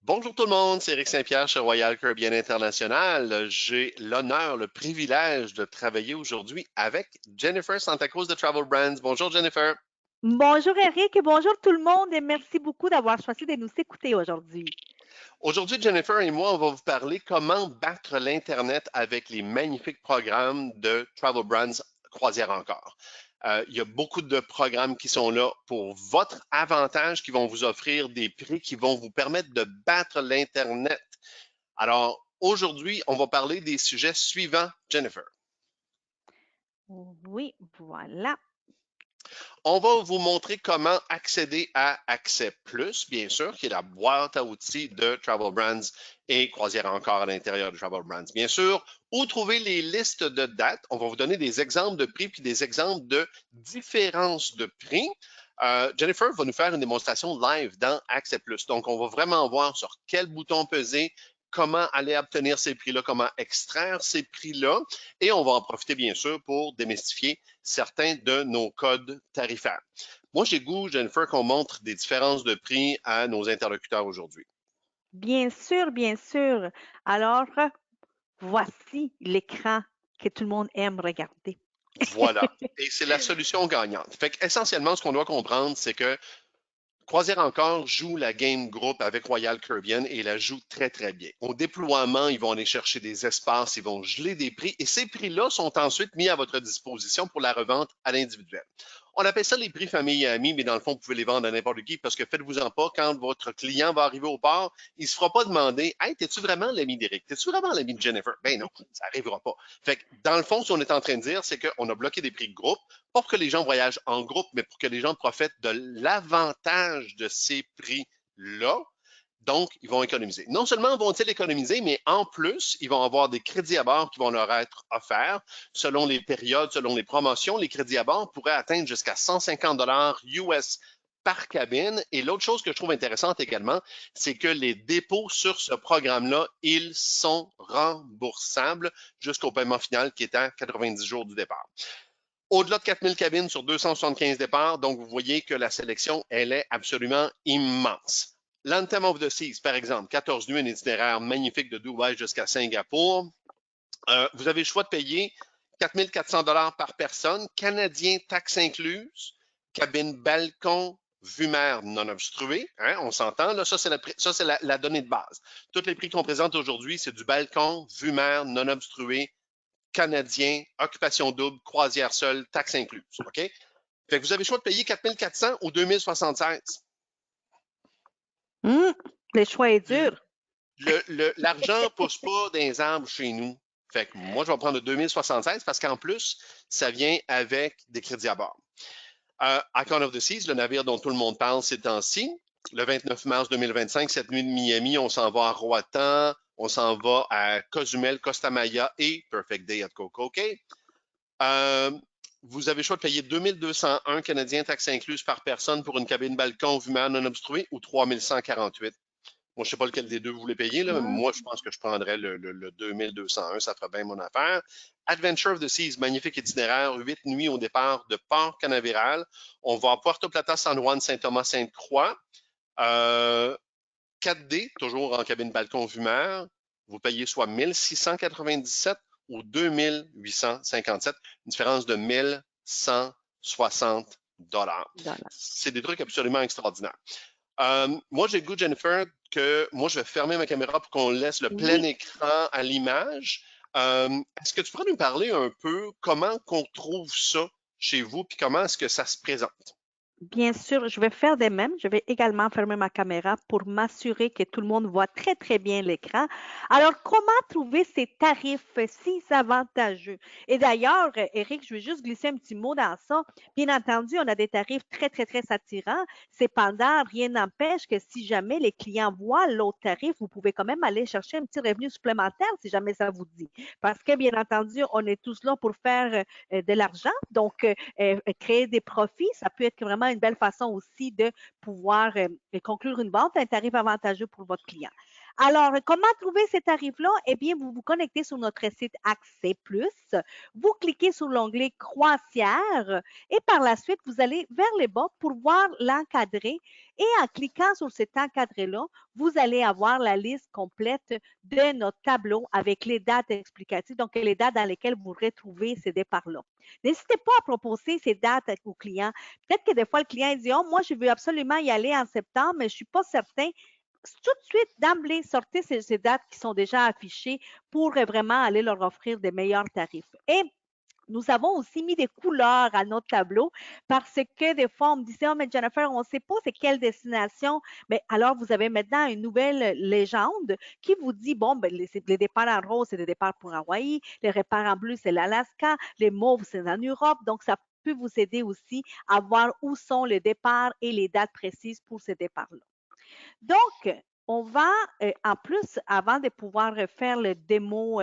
Bonjour tout le monde, c'est Éric Saint-Pierre chez Royal Caribbean International. J'ai l'honneur, le privilège de travailler aujourd'hui avec Jennifer Santa Cruz de Travel Brands. Bonjour Jennifer. Bonjour Eric et bonjour tout le monde et merci beaucoup d'avoir choisi de nous écouter aujourd'hui. Aujourd'hui, Jennifer et moi, on va vous parler comment battre l'Internet avec les magnifiques programmes de Travel Brands Croisière encore. Il y a beaucoup de programmes qui sont là pour votre avantage, qui vont vous offrir des prix qui vont vous permettre de battre l'Internet. Alors, aujourd'hui, on va parler des sujets suivants, Jennifer. Oui, voilà. On va vous montrer comment accéder à Accès Plus, bien sûr, qui est la boîte à outils de Travel Brands et Croisière encore à l'intérieur de Travel Brands. Bien sûr, où trouver les listes de dates. On va vous donner des exemples de prix puis des exemples de différences de prix. Jennifer va nous faire une démonstration live dans Accès Plus. Donc, on va vraiment voir sur quel bouton peser, comment aller obtenir ces prix-là, comment extraire ces prix-là. Et on va en profiter, bien sûr, pour démystifier certains de nos codes tarifaires. Moi, j'ai goût, Jennifer, qu'on montre des différences de prix à nos interlocuteurs aujourd'hui. Bien sûr, bien sûr. Alors, voici l'écran que tout le monde aime regarder. Voilà. Et c'est la solution gagnante. Fait qu'essentiellement, ce qu'on doit comprendre, c'est que Croisière encore joue la game group avec Royal Caribbean et la joue très, très bien. Au déploiement, ils vont aller chercher des espaces, ils vont geler des prix et ces prix-là sont ensuite mis à votre disposition pour la revente à l'individuel. On appelle ça les prix famille et amis, mais dans le fond, vous pouvez les vendre à n'importe qui parce que faites-vous-en pas, quand votre client va arriver au port, il ne se fera pas demander Hey, t'es-tu vraiment l'ami d'Éric? T'es-tu vraiment l'ami de Jennifer? Ben non, ça n'arrivera pas. Fait que dans le fond, ce qu'on est en train de dire, c'est qu'on a bloqué des prix de groupe, pas pour que les gens voyagent en groupe, mais pour que les gens profitent de l'avantage de ces prix-là. Donc, ils vont économiser. Non seulement vont-ils économiser, mais en plus, ils vont avoir des crédits à bord qui vont leur être offerts. Selon les périodes, selon les promotions, les crédits à bord pourraient atteindre jusqu'à 150 US par cabine. Et l'autre chose que je trouve intéressante également, c'est que les dépôts sur ce programme-là, ils sont remboursables jusqu'au paiement final qui est à 90 jours du départ. Au-delà de 4000 cabines sur 275 départs, donc vous voyez que la sélection, elle est absolument immense. L'Anthem of the Seas, par exemple, 14 nuits, un itinéraire magnifique de Dubaï jusqu'à Singapour. Vous avez le choix de payer 4 400 par personne, canadien, taxes incluses, cabine balcon, vue mer non obstruée, hein, on s'entend, là, ça c'est la donnée de base. Tous les prix qu'on présente aujourd'hui, c'est du balcon, vue mer non obstruée, canadien, occupation double, croisière seule, taxes incluses. OK? Fait que vous avez le choix de payer 4 400 ou 2 076. Hum, le choix est dur. L'argent ne pousse pas dans les arbres chez nous. Fait que moi, je vais prendre le 2076 parce qu'en plus, ça vient avec des crédits à bord. Icon of the Seas, le navire dont tout le monde parle ces temps-ci, le 29 mars 2025, cette nuit de Miami, on s'en va à Roatan, on s'en va à Cozumel, Costa Maya et Perfect Day at Coco Cay. Vous avez le choix de payer 2201 Canadiens taxes incluses par personne pour une cabine balcon vue mer non obstruée ou 3148. Moi, je ne sais pas lequel des deux vous voulez payer, là, mais Hum, moi, je pense que je prendrais le 2201, ça ferait bien mon affaire. Adventure of the Seas, magnifique itinéraire, 8 nuits au départ de Port Canaveral. On va à Puerto Plata, San Juan, Saint-Thomas, Sainte-Croix. 4D, toujours en cabine balcon vue mer. Vous payez soit 1697 ou 2857, une différence de 1160 dollars. dollars. C'est des trucs absolument extraordinaires. Moi, j'ai le goût, Jennifer, que moi, je vais fermer ma caméra pour qu'on laisse le plein Oui, écran à l'image. Est-ce que tu pourrais nous parler un peu comment qu'on trouve ça chez vous, puis comment est-ce que ça se présente? bien sûr, je vais faire de même. Je vais également fermer ma caméra pour m'assurer que tout le monde voit très, très bien l'écran. Alors, comment trouver ces tarifs si avantageux? Et d'ailleurs, Eric, je vais juste glisser un petit mot dans ça. Bien entendu, on a des tarifs très, très, très attirants. Cependant, rien n'empêche que si jamais les clients voient l'autre tarif, vous pouvez quand même aller chercher un petit revenu supplémentaire si jamais ça vous dit. Parce que, bien entendu, on est tous là pour faire de l'argent. Donc, créer des profits, ça peut être vraiment une belle façon aussi de pouvoir conclure une vente à un tarif avantageux pour votre client. Alors, comment trouver ces tarifs-là? Eh bien, vous vous connectez sur notre site Accès Plus, vous cliquez sur l'onglet Croisière et par la suite, vous allez vers le bas pour voir l'encadré et en cliquant sur cet encadré-là, vous allez avoir la liste complète de notre tableau avec les dates explicatives, donc les dates dans lesquelles vous retrouvez ces départs-là. N'hésitez pas à proposer ces dates aux clients. Peut-être que des fois, le client dit, oh, moi, je veux absolument y aller en septembre, mais je ne suis pas certain tout de suite, d'emblée, sortez ces dates qui sont déjà affichées pour vraiment aller leur offrir des meilleurs tarifs. Et nous avons aussi mis des couleurs à notre tableau parce que des fois, on me disait, oh, mais Jennifer, on ne sait pas c'est quelle destination. Mais alors, vous avez maintenant une nouvelle légende qui vous dit, bon, ben, les départs en rose, c'est des départs pour Hawaï, les départs en bleu, c'est l'Alaska, les mauves, c'est en Europe. Donc, ça peut vous aider aussi à voir où sont les départs et les dates précises pour ces départs-là. Donc, on va, en plus, avant de pouvoir faire le démo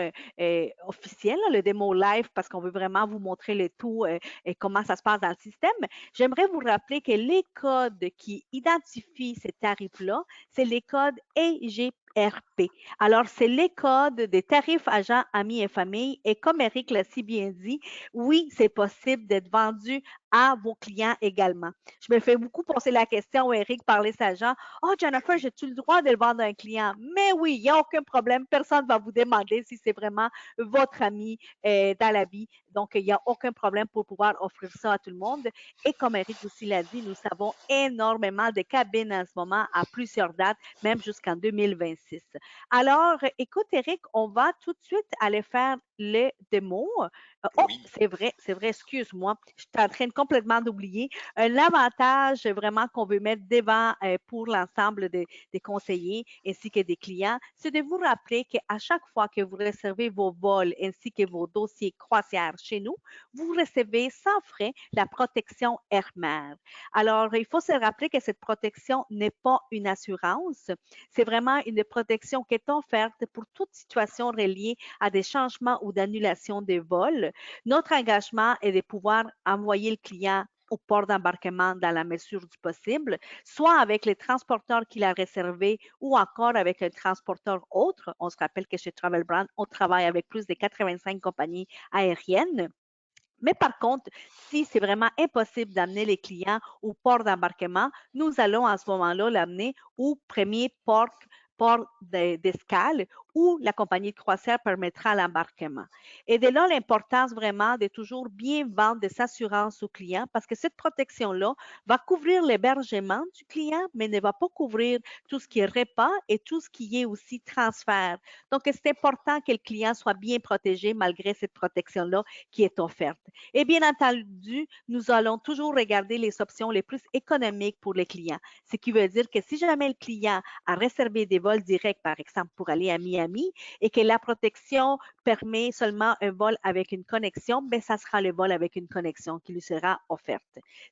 officiel, le démo live, parce qu'on veut vraiment vous montrer le tout et comment ça se passe dans le système, j'aimerais vous rappeler que les codes qui identifient ces tarifs-là, c'est les codes EGRP. Alors, c'est les codes des tarifs agents, amis et famille. Et comme Eric l'a si bien dit, oui, c'est possible d'être vendu à vos clients également. Je me fais beaucoup poser la question, Eric, par les agents. Oh, Jennifer, j'ai-tu le droit de le vendre à un client? Mais oui, il n'y a aucun problème. Personne ne va vous demander si c'est vraiment votre ami dans la vie. Donc, il n'y a aucun problème pour pouvoir offrir ça à tout le monde. Et comme Eric aussi l'a dit, nous avons énormément de cabines en ce moment à plusieurs dates, même jusqu'en 2026. Alors, écoute, Eric, on va tout de suite aller faire les démos. Oh, Oui. c'est vrai, excuse-moi. Je suis en train de complètement d'oublier. Un avantage vraiment qu'on veut mettre devant pour l'ensemble des conseillers ainsi que des clients, c'est de vous rappeler qu'à chaque fois que vous recevez vos vols ainsi que vos dossiers croisières chez nous, vous recevez sans frais la protection Air-Mer. Alors, il faut se rappeler que cette protection n'est pas une assurance, c'est vraiment une protection qui est offerte pour toute situation reliée à des changements ou d'annulation des vols. Notre engagement est de pouvoir envoyer le client au port d'embarquement dans la mesure du possible, soit avec les transporteurs qu'il a réservés ou encore avec un transporteur autre. On se rappelle que chez Travel Brand, on travaille avec plus de 85 compagnies aériennes. Mais par contre, si c'est vraiment impossible d'amener les clients au port d'embarquement, nous allons à ce moment-là l'amener au premier port d'escale où la compagnie de croisière permettra l'embarquement. Et de là, l'importance vraiment de toujours bien vendre des assurances aux clients parce que cette protection-là va couvrir l'hébergement du client, mais ne va pas couvrir tout ce qui est repas et tout ce qui est aussi transfert. Donc, c'est important que le client soit bien protégé malgré cette protection-là qui est offerte. Et bien entendu, nous allons toujours regarder les options les plus économiques pour les clients. Ce qui veut dire que si jamais le client a réservé des vols directs, par exemple, pour aller à Miami, et que la protection permet seulement un vol avec une connexion, bien, ça sera le vol avec une connexion qui lui sera offerte.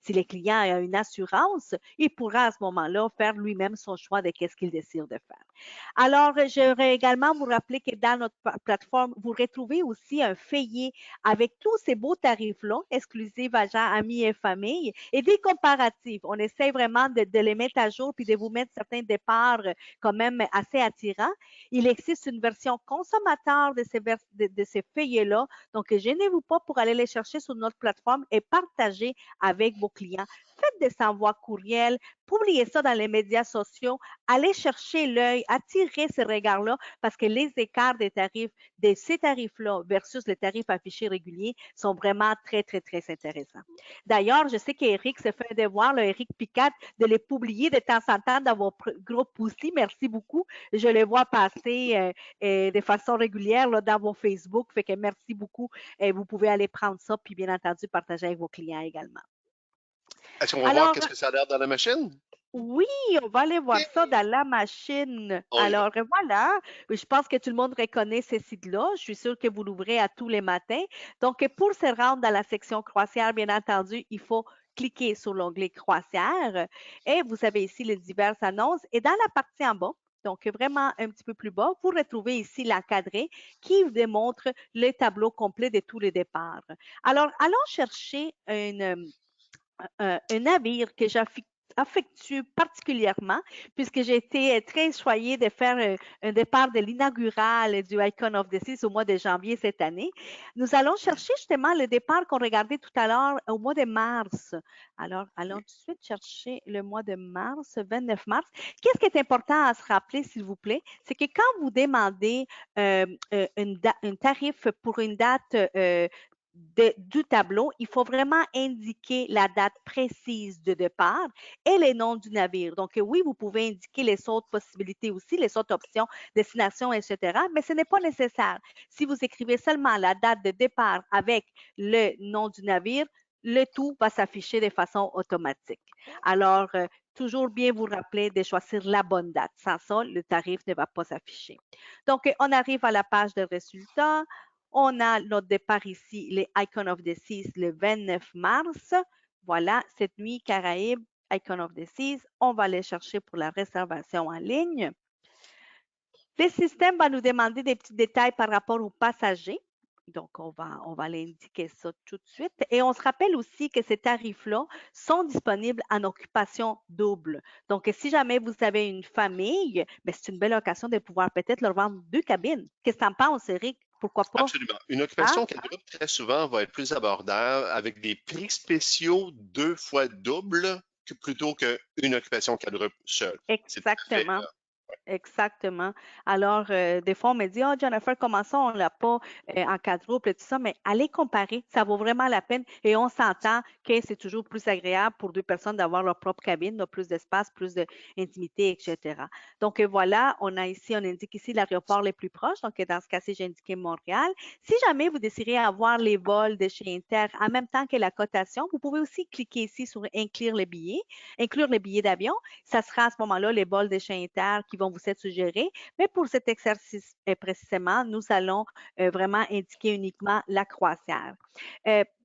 Si le client a une assurance, il pourra à ce moment-là faire lui-même son choix de qu'est-ce qu'il décide de faire. Alors, je voudrais également vous rappeler que dans notre plateforme, vous retrouvez aussi un feuillet avec tous ces beaux tarifs-là, exclusifs agents, amis et famille, et des comparatifs. On essaie vraiment de les mettre à jour puis de vous mettre certains départs quand même assez attirants. Il existe une version consommateur de ces feuillets-là. Donc, gênez-vous pas pour aller les chercher sur notre plateforme et partager avec vos clients. Faites des envois courriels, publiez ça dans les médias sociaux, allez chercher l'œil, attirez ce regard-là parce que les écarts des tarifs de ces tarifs-là versus les tarifs affichés réguliers sont vraiment très, très, très intéressants. D'ailleurs, je sais qu'Éric se fait un devoir, là, Éric Picat, de les publier de temps en temps dans vos groupes aussi. Merci beaucoup. Je les vois passer de façon régulière là, dans vos Facebook. Fait que merci beaucoup. Vous pouvez aller prendre ça, puis bien entendu, partager avec vos clients également. Est-ce qu'on va voir Alors, qu'est-ce que ça a l'air dans la machine? oui, on va aller voir ça Yeah! dans la machine. On y va. Alors, voilà, je pense que tout le monde reconnaît ce site-là. Je suis sûre que vous l'ouvrez à tous les matins. Donc, pour se rendre dans la section croisière, bien entendu, il faut cliquer sur l'onglet croisière et vous avez ici les diverses annonces. Et dans la partie en bas, donc vraiment un petit peu plus bas, vous retrouvez ici l'encadré qui vous démontre le tableau complet de tous les départs. Alors, allons chercher un navire que affectueux particulièrement, puisque j'ai été très choyée de faire un départ de l'inaugural du Icon of the Seas au mois de janvier cette année. Nous allons chercher justement le départ qu'on regardait tout à l'heure au mois de mars. Alors, allons tout de suite chercher le mois de mars, 29 mars. Qu'est-ce qui est important à se rappeler, s'il vous plaît? C'est que quand vous demandez un tarif pour une date du tableau, il faut vraiment indiquer la date précise de départ et les noms du navire. Donc, oui, vous pouvez indiquer les autres possibilités aussi, les autres options, destination, etc., mais ce n'est pas nécessaire. Si vous écrivez seulement la date de départ avec le nom du navire, le tout va s'afficher de façon automatique. Alors, toujours bien vous rappeler de choisir la bonne date. Sans ça, le tarif ne va pas s'afficher. Donc, on arrive à la page de résultats. On a notre départ ici, les Icon of the Seas, le 29 mars. Voilà, cette nuit Caraïbes, Icon of the Seas. On va aller chercher pour la réservation en ligne. Le système va nous demander des petits détails par rapport aux passagers. Donc, on va l'indiquer ça tout de suite. Et on se rappelle aussi que ces tarifs-là sont disponibles en occupation double. Donc, si jamais vous avez une famille, ben, c'est une belle occasion de pouvoir peut-être leur vendre 2 cabines. Qu'est-ce que tu en penses, Eric? Pourquoi pas? Absolument. Une Hein? occupation quadruple, très souvent, va être plus abordable avec des prix spéciaux 2 fois double plutôt qu'une occupation quadruple seule. C'est tout à fait. Exactement. Exactement. Alors, des fois, on me dit, oh, Jennifer, comment ça, on ne l'a pas en quadruple et tout ça, mais allez comparer, ça vaut vraiment la peine et on s'entend que c'est toujours plus agréable pour 2 personnes d'avoir leur propre cabine, là, plus d'espace, plus d'intimité, etc. Donc, voilà, on indique ici l'aéroport les plus proches. Donc, dans ce cas-ci, j'ai indiqué Montréal. Si jamais vous désirez avoir les vols de chez Inter en même temps que la cotation, vous pouvez aussi cliquer ici sur inclure les billets d'avion. Ça sera à ce moment-là les vols de chez Inter qui vont vous être suggérés. Mais pour cet exercice précisément, nous allons vraiment indiquer uniquement la croisière.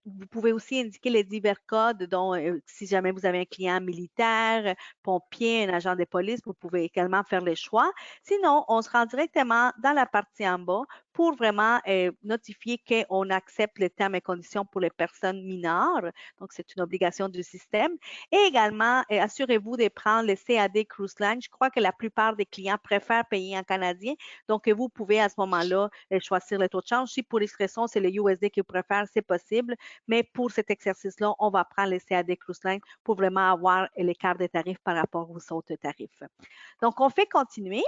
Vous pouvez aussi indiquer les divers codes, dont si jamais vous avez un client militaire, pompier, un agent de police, vous pouvez également faire les choix. Sinon, on se rend directement dans la partie en bas pour vraiment notifier qu'on accepte les termes et conditions pour les personnes mineures. Donc, c'est une obligation du système. Et également, assurez-vous de prendre le CAD Cruise Line. Je crois que la plupart des clients préfèrent payer en canadien. Donc, vous pouvez à ce moment-là choisir le taux de change. Si pour l'expression, c'est le USD que vous préférez, c'est possible. Mais pour cet exercice-là, on va prendre le CAD Cruise Line pour vraiment avoir l'écart des tarifs par rapport aux autres tarifs. Donc, on fait continuer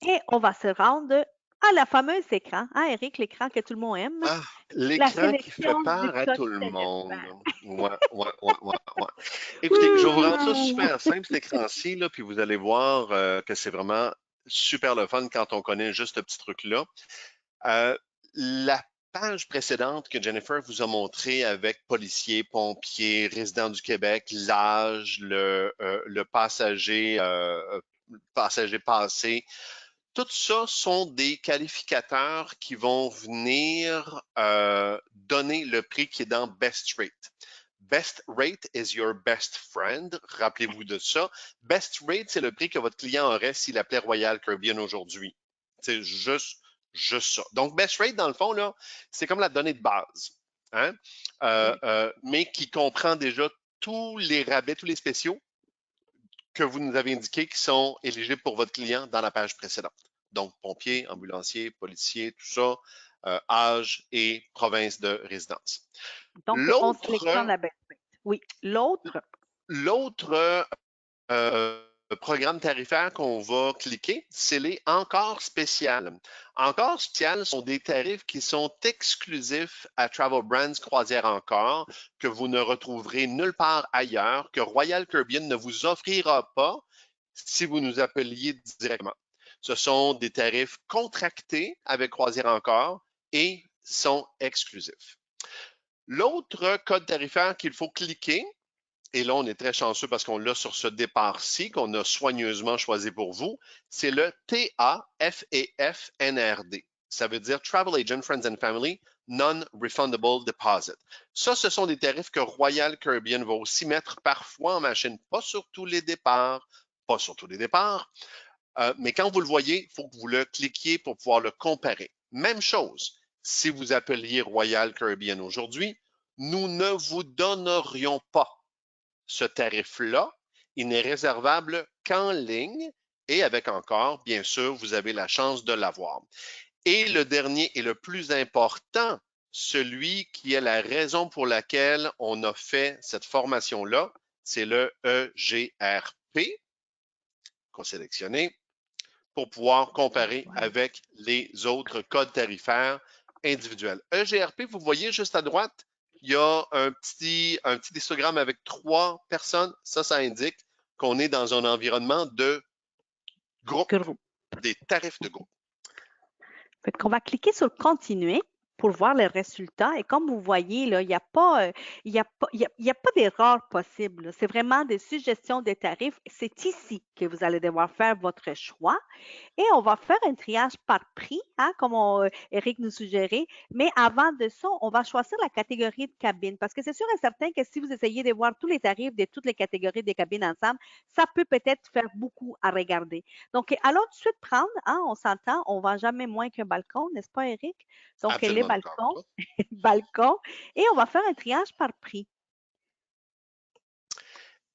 et on va se rendre à la fameuse écran, hein, Eric, l'écran que tout le monde aime. Ah, La l'écran qui fait sélection du peur à code tout le monde. tarifaire. Ouais, ouais, ouais, ouais, ouais. Écoutez, je vais vous rendre ça super simple, cet écran-ci, là, puis vous allez voir que c'est vraiment super le fun quand on connaît juste ce petit truc-là. La page précédente que Jennifer vous a montrée avec policiers, pompiers, résidents du Québec, l'âge, le passager passé, tout ça sont des qualificateurs qui vont venir donner le prix qui est dans Best Rate. Best rate is your best friend. Rappelez-vous de ça. Best rate, c'est le prix que votre client aurait s'il appelait Royal Caribbean aujourd'hui. C'est juste ça. Donc, best rate, dans le fond, là, c'est comme la donnée de base, hein? Mais qui comprend déjà tous les rabais, tous les spéciaux que vous nous avez indiqués qui sont éligibles pour votre client dans la page précédente. Donc, pompiers, ambulanciers, policiers, tout ça, âge et province de résidence. Donc, on sélectionne L'autre, la best rate. Oui. L'autre, l'autre euh, programme tarifaire qu'on va cliquer, c'est les encore spéciales. Encore spéciales sont des tarifs qui sont exclusifs à Travel Brands Croisière Encore, que vous ne retrouverez nulle part ailleurs, que Royal Caribbean ne vous offrira pas si vous nous appeliez directement. Ce sont des tarifs contractés avec Croisière Encore et sont exclusifs. L'autre code tarifaire qu'il faut cliquer, et là, on est très chanceux parce qu'on l'a sur ce départ-ci qu'on a soigneusement choisi pour vous. C'est le TAFEFNRD. Ça veut dire Travel Agent Friends and Family Non-Refundable Deposit. Ça, ce sont des tarifs que Royal Caribbean va aussi mettre parfois en machine, pas sur tous les départs, mais quand vous le voyez, il faut que vous le cliquiez pour pouvoir le comparer. Même chose, si vous appeliez Royal Caribbean aujourd'hui, nous ne vous donnerions pas ce tarif-là, il n'est réservable qu'en ligne et avec encore, bien sûr, vous avez la chance de l'avoir. Et le dernier et le plus important, celui qui est la raison pour laquelle on a fait cette formation-là, c'est le EGRP qu'on sélectionné pour pouvoir comparer Voilà. avec les autres codes tarifaires individuels. EGRP, vous voyez juste à droite, il y a un petit histogramme avec 3 personnes. Ça indique qu'on est dans un environnement de groupe, Groupe. des tarifs de groupe. Fait qu'on va cliquer sur continuer pour voir les résultats. Et comme vous voyez, là, il n'y a pas, il y a pas, il y a pas d'erreur possible. C'est vraiment des suggestions des tarifs. C'est ici que vous allez devoir faire votre choix. Et on va faire un triage par prix, hein, comme Eric nous suggérait. Mais avant de ça, on va choisir la catégorie de cabine parce que c'est sûr et certain que si vous essayez de voir tous les tarifs de toutes les catégories des cabines ensemble, ça peut peut-être faire beaucoup à regarder. Donc, allons tout de suite prendre, hein, on s'entend, on ne vend jamais moins qu'un balcon, n'est-ce pas, Eric? Donc, les Absolument d'accord avec balcons, toi. balcons, et on va faire un triage par prix.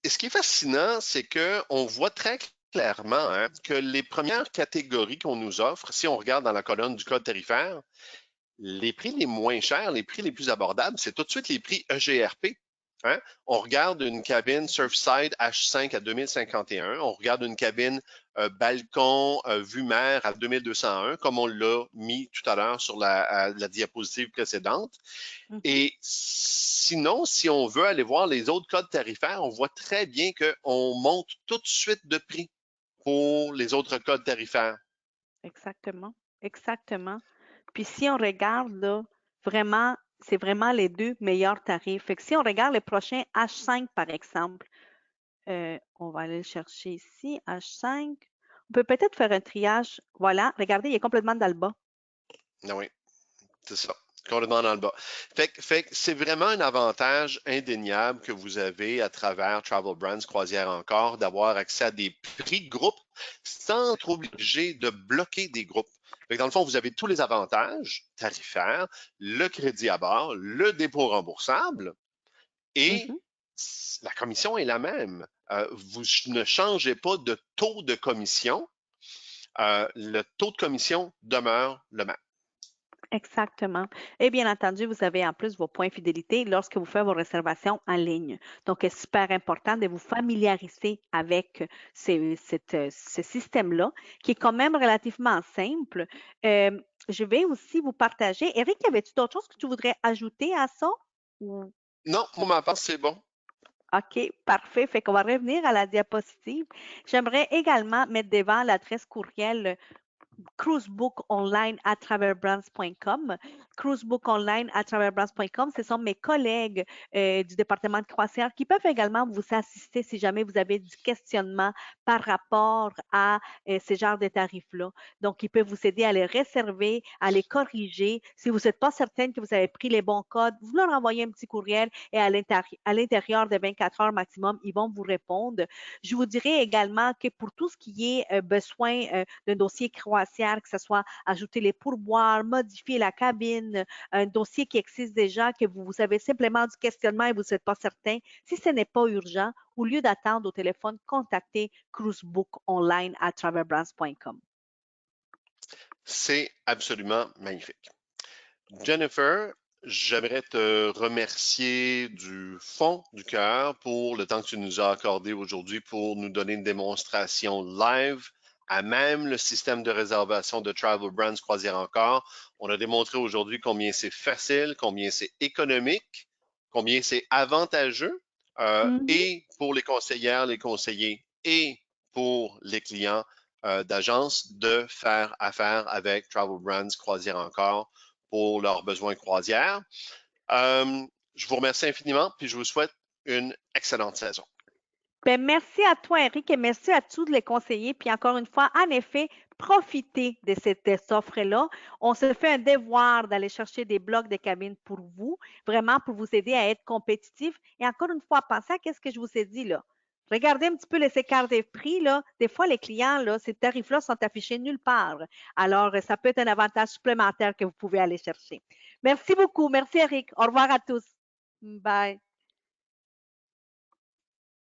Et ce qui est fascinant, c'est qu'on voit très clairement hein, que les premières catégories qu'on nous offre, si on regarde dans la colonne du code tarifaire, les prix les moins chers, les prix les plus abordables, c'est tout de suite les prix EGRP. Hein? On regarde une cabine Surfside H5 à 2051, on regarde une cabine balcon vue mer à 2201, comme on l'a mis tout à l'heure sur la diapositive précédente. Et sinon, si on veut aller voir les autres codes tarifaires, on voit très bien qu'on monte tout de suite de prix pour les autres codes tarifaires. Exactement, exactement. Puis si on regarde là, vraiment, c'est vraiment les deux meilleurs tarifs. Fait que si on regarde le prochain H5, par exemple, on va aller le chercher ici, H5. On peut peut-être faire un triage. Voilà, regardez, il est complètement dans le bas. Ah oui, c'est ça. Complètement dans le bas. Fait que c'est vraiment un avantage indéniable que vous avez à travers Travel Brands Croisière encore d'avoir accès à des prix de groupe sans être obligé de bloquer des groupes. Fait que dans le fond, vous avez tous les avantages tarifaires, le crédit à bord, le dépôt remboursable et Mhm. la commission est la même. Vous ne changez pas de taux de commission. Le taux de commission demeure le même. Exactement. Et bien entendu, vous avez en plus vos points fidélité lorsque vous faites vos réservations en ligne. Donc, c'est super important de vous familiariser avec ce système-là, qui est quand même relativement simple. Euh, je vais aussi vous partager. Eric, y avait-tu d'autres choses que tu voudrais ajouter à ça? Ou- Non, pour ma part, c'est bon. OK, parfait. Fait qu'on va revenir à la diapositive. J'aimerais également mettre devant l'adresse courriel cruisebookonline@travelbrands.com. Cruisebookonline@travelbrands.com, ce sont mes collègues du département de croisière qui peuvent également vous assister si jamais vous avez du questionnement par rapport à ces genres de tarifs-là. Donc, ils peuvent vous aider à les réserver, à les corriger. Si vous n'êtes pas certaine que vous avez pris les bons codes, vous leur envoyez un petit courriel et à l'intérieur de 24 heures maximum, ils vont vous répondre. Je vous dirais également que pour tout ce qui est besoin d'un dossier croisière, que ce soit ajouter les pourboires, modifier la cabine, un dossier qui existe déjà, que vous avez simplement du questionnement et vous n'êtes pas certain, si ce n'est pas urgent, au lieu d'attendre au téléphone, contactez cruisebookonline@travelbrands.com. C'est absolument magnifique. Jennifer, j'aimerais te remercier du fond du cœur pour le temps que tu nous as accordé aujourd'hui pour nous donner une démonstration live à même le système de réservation de Travel Brands Croisière encore. On a démontré aujourd'hui combien c'est facile, combien c'est économique, combien c'est avantageux Mhm. et pour les conseillères, les conseillers et pour les clients d'agence de faire affaire avec Travel Brands Croisière encore pour leurs besoins croisière. Je vous remercie infiniment, puis je vous souhaite une excellente saison. Ben, merci à toi, Eric, et merci à tous les conseillers. Puis encore une fois, en effet, profitez de cette offre-là. On se fait un devoir d'aller chercher des blocs de cabine pour vous, vraiment pour vous aider à être compétitif. Et encore une fois, pensez à ce que je vous ai dit là. Regardez un petit peu les écarts des prix, là. Des fois, les clients, là, ces tarifs-là sont affichés nulle part. Alors, ça peut être un avantage supplémentaire que vous pouvez aller chercher. Merci beaucoup. Merci, Eric. Au revoir à tous. Bye.